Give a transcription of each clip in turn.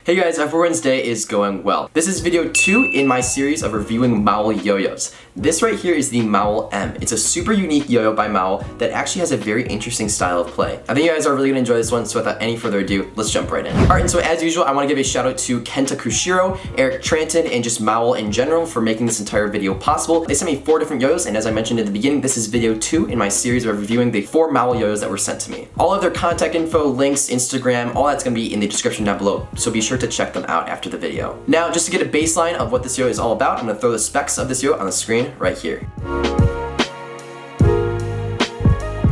Hey guys, hope everyone's day is going well. This is video 2 in my series of reviewing Mowl yo-yos. This right here is the Mowl M. It's a super unique yo-yo by Mowl that actually has a very interesting style of play. I think you guys are really gonna enjoy this one, so without any further ado, let's jump right in. Alright, and so as usual, I wanna give a shout out to Kenta Kushiro, Eric Tranton, and just Mowl in general for making this entire video possible. They sent me 4 different yo-yos, and as I mentioned in the beginning, this is video 2 in my series of reviewing the 4 Mowl yo-yos that were sent to me. All of their contact info, links, Instagram, all that's gonna be in the description down below, so be sure to check them out after the video. Now, just to get a baseline of what this yo is all about, I'm gonna throw the specs of this yo on the screen right here.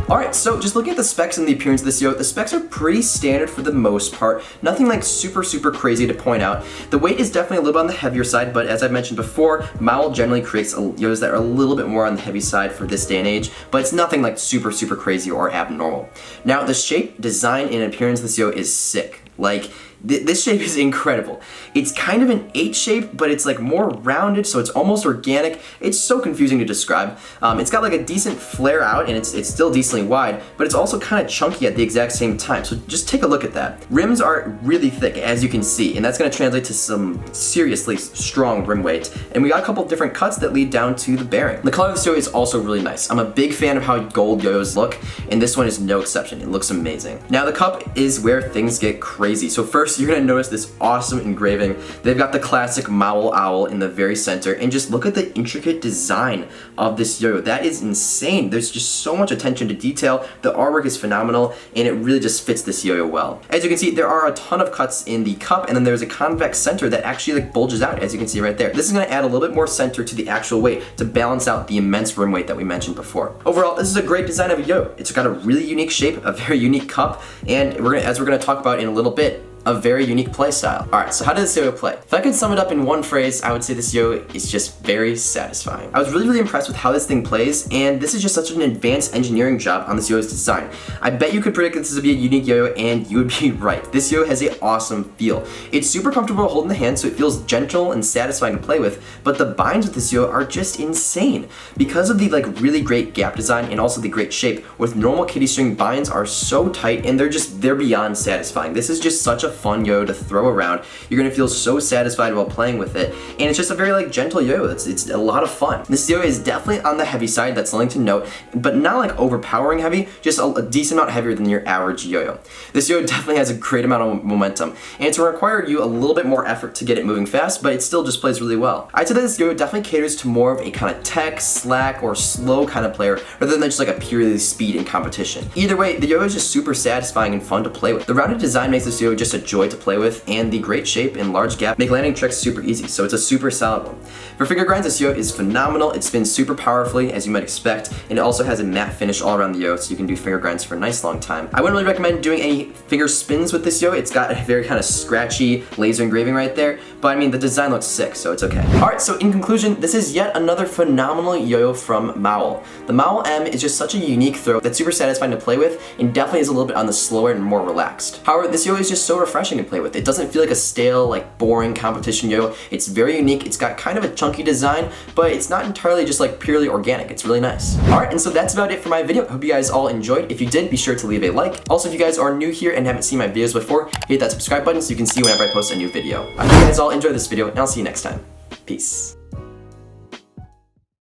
Alright, so just looking at the specs and the appearance of this yo, the specs are pretty standard for the most part. Nothing like super crazy to point out. The weight is definitely a little bit on the heavier side, but as I mentioned before, Mowl generally creates yos that are a little bit more on the heavy side for this day and age, but it's nothing like super crazy or abnormal. Now, the shape, design, and appearance of this yo is sick. Like, this shape is incredible. It's kind of an H shape, but it's like more rounded, so it's almost organic. It's so confusing to describe. It's got like a decent flare out, and it's still decently wide, but it's also kind of chunky at the exact same time, so just take a look at that. Rims are really thick, as you can see, and that's gonna translate to some seriously strong rim weight. And we got a couple different cuts that lead down to the bearing. The color of this yo is also really nice. I'm a big fan of how gold yo-yos look, and this one is no exception. It looks amazing. Now, the cup is where things get crazy. So first, you're gonna notice this awesome engraving. They've got the classic Mowl owl in the very center, and just look at the intricate design of this yo-yo. That is insane. There's just so much attention to detail. The artwork is phenomenal, and it really just fits this yo-yo well. As you can see, there are a ton of cuts in the cup, and then there's a convex center that actually like bulges out, as you can see right there. This is gonna add a little bit more center to the actual weight to balance out the immense rim weight that we mentioned before. Overall, this is a great design of a yo-yo. It's got a really unique shape, a very unique cup, and as we're gonna talk about in a little bit, a very unique play style. Alright, so how does this yo play? If I could sum it up in one phrase, I would say this yo is just very satisfying. I was really impressed with how this thing plays, and this is just such an advanced engineering job on this yo's design. I bet you could predict this would be a unique yo-yo, and you would be right. This yo has an awesome feel. It's super comfortable holding the hand, so it feels gentle and satisfying to play with, but the binds with this yo are just insane. Because of the like really great gap design and also the great shape, with normal kiddie string binds are so tight, and they're beyond satisfying. This is just such a fun yo to throw around. You're gonna feel so satisfied while playing with it, and it's just a very like gentle yo. It's a lot of fun. This yo is definitely on the heavy side, that's something to note, but not like overpowering heavy, just a decent amount heavier than your average yo-yo. This yo definitely has a great amount of momentum, and it's gonna require you a little bit more effort to get it moving fast, but it still just plays really well. I'd say that this yo definitely caters to more of a kind of tech, slack, or slow kind of player, rather than just like a purely speed and competition. Either way, the yo is just super satisfying and fun to play with. The rounded design makes this yo just a joy to play with, and the great shape and large gap make landing tricks super easy, so it's a super solid one. For finger grinds, this yo is phenomenal. It spins super powerfully, as you might expect, and it also has a matte finish all around the yo, so you can do finger grinds for a nice long time. I wouldn't really recommend doing any finger spins with this yo. It's got a very kind of scratchy laser engraving right there, but I mean, the design looks sick, so it's okay. Alright, so in conclusion, this is yet another phenomenal yo-yo from Mowl. The Mowl M is just such a unique throw that's super satisfying to play with, and definitely is a little bit on the slower and more relaxed. However, this yo is just so refreshing to play with. It doesn't feel like a stale, like boring competition yo. It's very unique. It's got kind of a chunky design, but it's not entirely just like purely organic. It's really nice. Alright, and so that's about it for my video. I hope you guys all enjoyed. If you did, be sure to leave a like. Also, if you guys are new here and haven't seen my videos before, hit that subscribe button so you can see whenever I post a new video. I hope you guys all enjoy this video, and I'll see you next time. Peace.